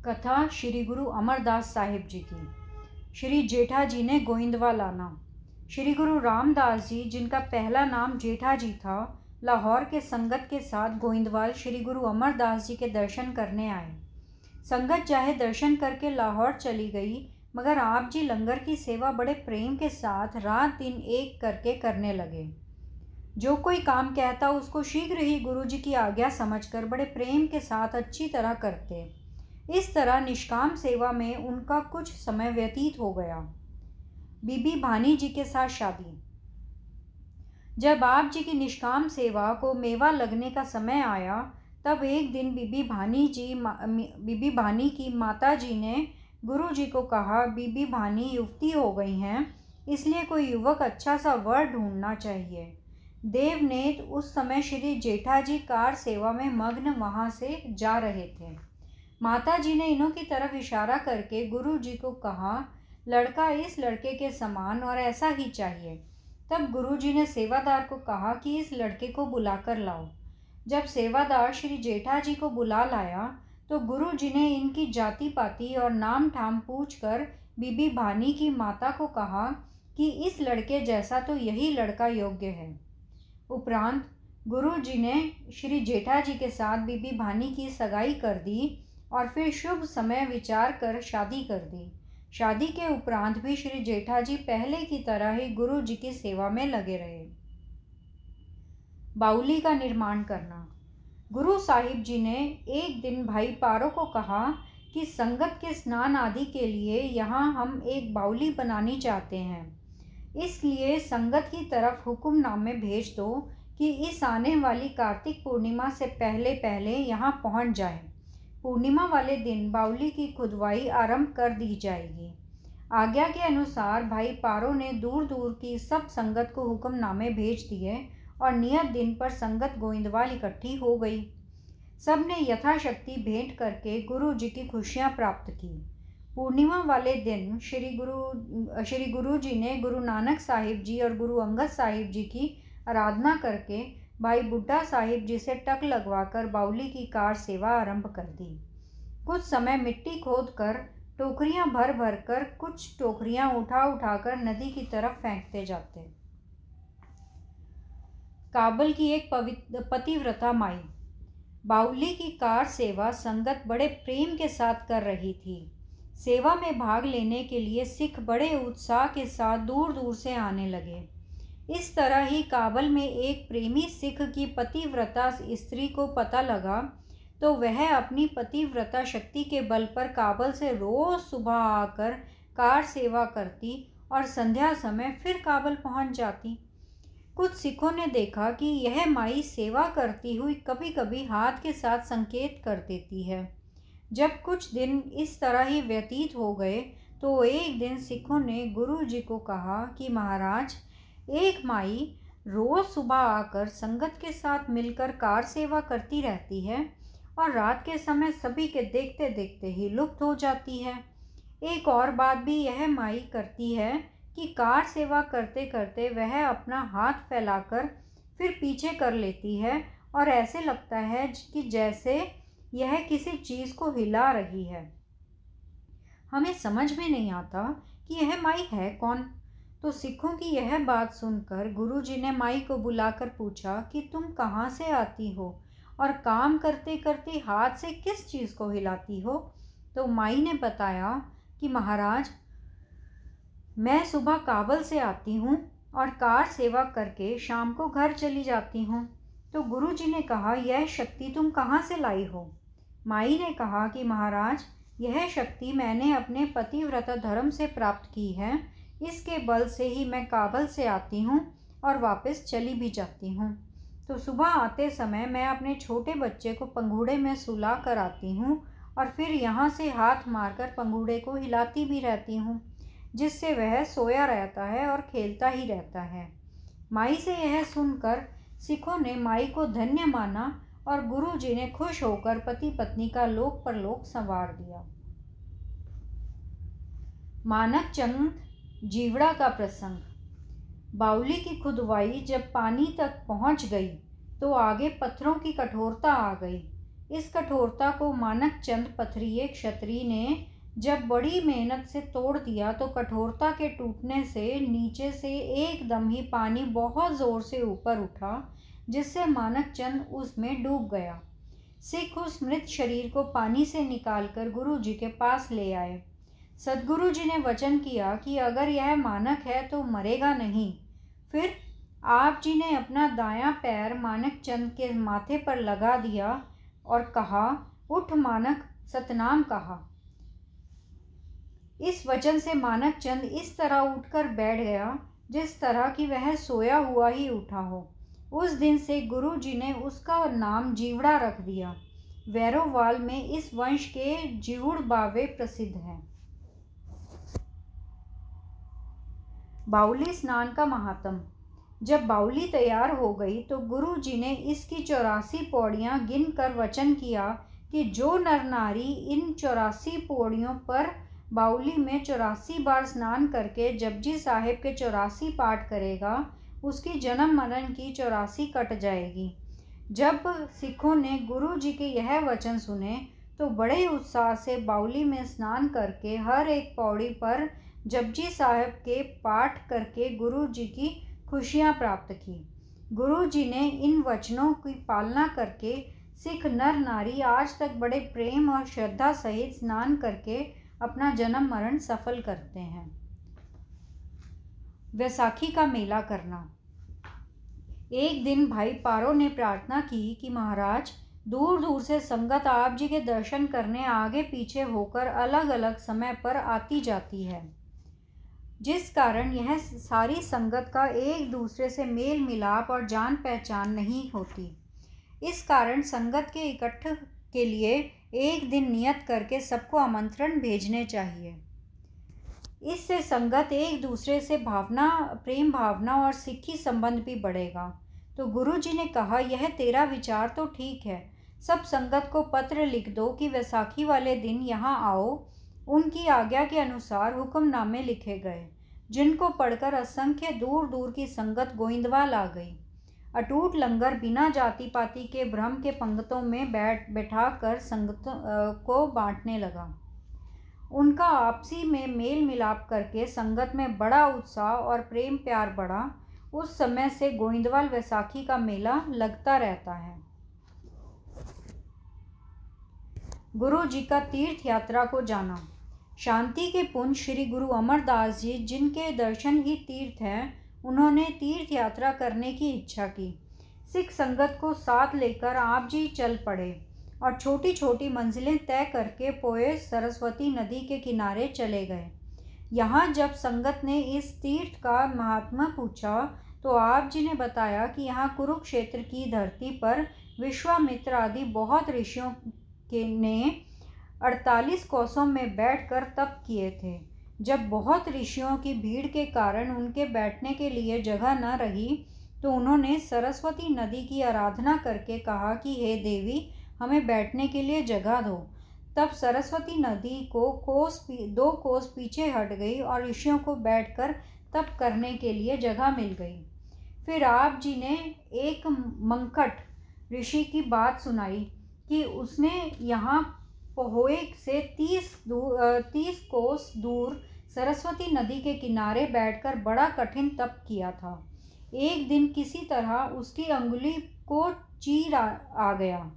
कथा श्री गुरु अमरदास साहिब जी की। श्री जेठा जी ने गोइंदवाल आना। श्री गुरु रामदास जी, जिनका पहला नाम जेठा जी था, लाहौर के संगत के साथ गोइंदवाल श्री गुरु अमरदास जी के दर्शन करने आए। संगत चाहे दर्शन करके लाहौर चली गई, मगर आप जी लंगर की सेवा बड़े प्रेम के साथ रात दिन एक करके करने लगे। जो कोई काम कहता उसको शीघ्र ही गुरु जी की आज्ञा समझकर बड़े प्रेम के साथ अच्छी तरह करते। इस तरह निष्काम सेवा में उनका कुछ समय व्यतीत हो गया। बीबी भानी जी के साथ शादी। जब आप जी की निष्काम सेवा को मेवा लगने का समय आया, तब एक दिन बीबी भानी की माता जी ने गुरु जी को कहा, बीबी भानी युवती हो गई हैं, इसलिए कोई युवक अच्छा सा वर ढूंढना चाहिए। देवनेत उस समय श्री जेठा जी कार सेवा में मग्न वहां से जा रहे थे। माता जी ने इन्हों की तरफ इशारा करके गुरु जी को कहा, लड़का इस लड़के के समान और ऐसा ही चाहिए। तब गुरु जी ने सेवादार को कहा कि इस लड़के को बुलाकर लाओ। जब सेवादार श्री जेठा जी को बुला लाया, तो गुरु जी ने इनकी जाति पाति और नाम ठाम पूछकर बीबी भानी की माता को कहा कि इस लड़के जैसा तो यही लड़का योग्य है। उपरांत गुरु जी ने श्री जेठा जी के साथ बीबी भानी की सगाई कर दी और फिर शुभ समय विचार कर शादी कर दी। शादी के उपरांत भी श्री जेठा जी पहले की तरह ही गुरु जी की सेवा में लगे रहे। बाउली का निर्माण करना। गुरु साहिब जी ने एक दिन भाई पारो को कहा कि संगत के स्नान आदि के लिए यहाँ हम एक बाउली बनानी चाहते हैं, इसलिए संगत की तरफ हुक्मनामे भेज दो कि इस आने वाली कार्तिक पूर्णिमा से पहले पहले यहाँ पहुँच जाए। पूर्णिमा वाले दिन बाउली की खुदवाई आरंभ कर दी जाएगी। आज्ञा के अनुसार भाई पारो ने दूर दूर की सब संगत को हुक्मनामे भेज दिए और नियत दिन पर संगत गोइंदवाल इकट्ठी हो गई। सब ने यथाशक्ति भेंट करके गुरु जी की खुशियाँ प्राप्त की। पूर्णिमा वाले दिन श्री गुरु जी ने गुरु नानक साहिब जी और गुरु अंगद साहिब जी की आराधना करके भाई बुड्ढा साहिब जी से टक लगवाकर बाउली की कार सेवा आरंभ कर दी। कुछ समय मिट्टी खोद कर टोकरियां भर भर कर कुछ टोकरियां उठा उठाकर नदी की तरफ फेंकते जाते। काबल की एक पतिव्रता माई। बाउली की कार सेवा संगत बड़े प्रेम के साथ कर रही थी। सेवा में भाग लेने के लिए सिख बड़े उत्साह के साथ दूर दूर से आने लगे। इस तरह ही काबल में एक प्रेमी सिख की पतिव्रता स्त्री को पता लगा, तो वह अपनी पतिव्रता शक्ति के बल पर काबल से रोज सुबह आकर कार सेवा करती और संध्या समय फिर काबल पहुंच जाती। कुछ सिखों ने देखा कि यह माई सेवा करती हुई कभी कभी हाथ के साथ संकेत कर देती है। जब कुछ दिन इस तरह ही व्यतीत हो गए, तो एक दिन सिखों ने गुरु जी को कहा कि महाराज, एक माई रोज सुबह आकर संगत के साथ मिलकर कार सेवा करती रहती है और रात के समय सभी के देखते देखते ही लुप्त हो जाती है। एक और बात भी यह माई करती है कि कार सेवा करते करते वह अपना हाथ फैलाकर फिर पीछे कर लेती है और ऐसे लगता है कि जैसे यह किसी चीज़ को हिला रही है। हमें समझ में नहीं आता कि यह माई है कौन। तो सिखों की यह बात सुनकर गुरु जी ने माई को बुलाकर पूछा कि तुम कहाँ से आती हो और काम करते करते हाथ से किस चीज़ को हिलाती हो। तो माई ने बताया कि महाराज, मैं सुबह काबल से आती हूँ और कार सेवा करके शाम को घर चली जाती हूँ। तो गुरु जी ने कहा, यह शक्ति तुम कहाँ से लाई हो। माई ने कहा कि महाराज, यह शक्ति मैंने अपने पतिव्रता धर्म से प्राप्त की है। इसके बल से ही मैं काबल से आती हूँ और वापस चली भी जाती हूँ। तो सुबह आते समय मैं अपने छोटे बच्चे को पंघूड़े में सुला कर आती हूँ और फिर यहाँ से हाथ मारकर पंघूड़े को हिलाती भी रहती हूँ, जिससे वह सोया रहता है और खेलता ही रहता है। माई से यह सुनकर सिखों ने माई को धन्य माना और गुरु जी ने खुश होकर पति पत्नी का लोक परलोक संवार दिया। मानक चंद जीवड़ा का प्रसंग। बाउली की खुदवाई जब पानी तक पहुंच गई, तो आगे पत्थरों की कठोरता आ गई। इस कठोरता को मानक चंद पथरिए क्षत्रिय ने जब बड़ी मेहनत से तोड़ दिया तो कठोरता के टूटने से नीचे से एकदम ही पानी बहुत जोर से ऊपर उठा, जिससे मानक चंद उसमें डूब गया। सिख उस मृत शरीर को पानी से निकालकर गुरु जी के पास ले आए। सदगुरु जी ने वचन किया कि अगर यह मानक है तो मरेगा नहीं। फिर आप जी ने अपना दायां पैर मानक चंद के माथे पर लगा दिया और कहा, उठ मानक, सतनाम कहा। इस वचन से मानक चंद इस तरह उठकर बैठ गया जिस तरह कि वह सोया हुआ ही उठा हो। उस दिन से गुरु जी ने उसका नाम जीवड़ा रख दिया। वैरोवाल में इस वंश के जीवुड़ बावे प्रसिद्ध हैं। बाउली स्नान का महात्म। जब बाउली तैयार हो गई तो गुरु जी ने इसकी 84 पौड़ियाँ गिनकर वचन किया कि जो नर नारी इन 84 पौड़ियों पर बाउली में 84 बार स्नान करके जपजी साहिब के 84 पाठ करेगा, उसकी जन्म मरण की 84 कट जाएगी। जब सिखों ने गुरु जी के यह वचन सुने तो बड़े उत्साह से बाउली में स्नान करके हर एक पौड़ी पर जपजी साहिब के पाठ करके गुरु जी की खुशियाँ प्राप्त की। गुरु जी ने इन वचनों की पालना करके सिख नर नारी आज तक बड़े प्रेम और श्रद्धा सहित स्नान करके अपना जन्म मरण सफल करते हैं। वैसाखी का मेला करना। एक दिन भाई पारो ने प्रार्थना की कि महाराज, दूर दूर से संगत आप जी के दर्शन करने आगे पीछे होकर अलग अलग समय पर आती जाती है, जिस कारण यह सारी संगत का एक दूसरे से मेल मिलाप और जान पहचान नहीं होती। इस कारण संगत के इकट्ठ के लिए एक दिन नियत करके सबको आमंत्रण भेजने चाहिए। इससे संगत एक दूसरे से प्रेम भावना और सिक्खी संबंध भी बढ़ेगा। तो गुरु जी ने कहा, यह तेरा विचार तो ठीक है। सब संगत को पत्र लिख दो कि वैसाखी वाले दिन यहाँ आओ। उनकी आज्ञा के अनुसार हुक्मनामे लिखे गए, जिनको पढ़कर असंख्य दूर दूर की संगत गोइंदवाल आ गई। अटूट लंगर बिना जाति पाति के भ्रम के पंक्तों में बैठा कर संगतों को बांटने लगा। उनका आपसी में मेल मिलाप करके संगत में बड़ा उत्साह और प्रेम प्यार बढ़ा। उस समय से गोइंदवाल वैसाखी का मेला लगता रहता है। गुरु जी का तीर्थ यात्रा को जाना। शांति के पुंज श्री गुरु अमरदास जी, जिनके दर्शन ही तीर्थ हैं, उन्होंने तीर्थ यात्रा करने की इच्छा की। सिख संगत को साथ लेकर आप जी चल पड़े और छोटी छोटी मंजिलें तय करके पोए सरस्वती नदी के किनारे चले गए। यहाँ जब संगत ने इस तीर्थ का महात्मा पूछा तो आप जी ने बताया कि यहाँ कुरुक्षेत्र की धरती पर विश्वामित्र आदि बहुत ऋषियों ने 48 कोसों में बैठकर तप किए थे। जब बहुत ऋषियों की भीड़ के कारण उनके बैठने के लिए जगह न रही तो उन्होंने सरस्वती नदी की आराधना करके कहा कि हे देवी, हमें बैठने के लिए जगह दो। तब सरस्वती नदी को 2 कोस पीछे हट गई और ऋषियों को बैठकर तप करने के लिए जगह मिल गई। फिर आप जी ने एक मंकट ऋषि की बात सुनाई कि उसने यहाँ पोहोए से 30 कोस दूर सरस्वती नदी के किनारे बैठकर बड़ा कठिन तप किया था। एक दिन किसी तरह उसकी अंगुली को चीर आ गया।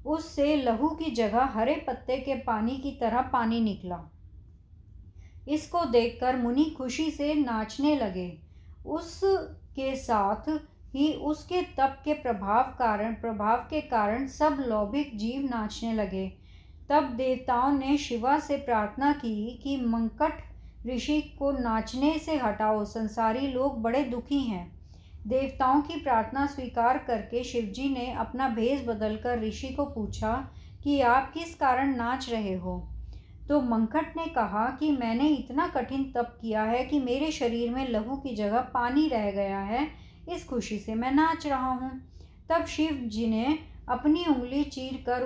उससे लहू की जगह हरे पत्ते के पानी की तरह पानी निकला। इसको देखकर मुनि खुशी से नाचने लगे। उसके साथ ही उसके तप के प्रभाव के कारण सब लौकिक जीव नाचने लगे। तब देवताओं ने शिवा से प्रार्थना की कि मंकट ऋषि को नाचने से हटाओ, संसारी लोग बड़े दुखी हैं। देवताओं की प्रार्थना स्वीकार करके शिवजी ने अपना भेष बदलकर ऋषि को पूछा कि आप किस कारण नाच रहे हो। तो मंकट ने कहा कि मैंने इतना कठिन तप किया है कि मेरे शरीर में लहू की जगह पानी रह गया है, इस खुशी से मैं नाच रहा हूँ। तब शिव जी ने अपनी उंगली चीर कर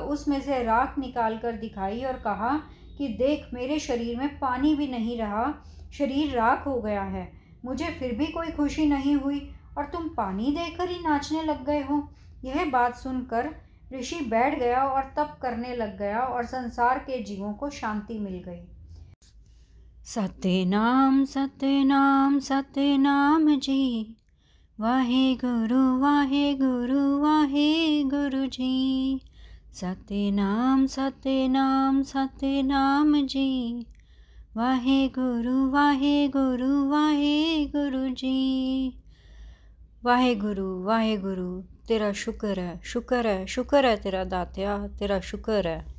उसमें से राख निकाल कर दिखाई और कहा कि देख, मेरे शरीर में पानी भी नहीं रहा, शरीर राख हो गया है। मुझे फिर भी कोई खुशी नहीं हुई और तुम पानी देकर ही नाचने लग गए हो। यह बात सुनकर ऋषि बैठ गया और तप करने लग गया और संसार के जीवों को शांति मिल गई। सतनाम सतनाम सतनाम जी, वाहे गुरु जी। सतनाम सतनाम सतनाम जी, वाहे गुरु जी। वाहे गुरु तेरा शुक्र है, शुक्र है, शुक्र है तेरा दात्या, तेरा शुक्र है।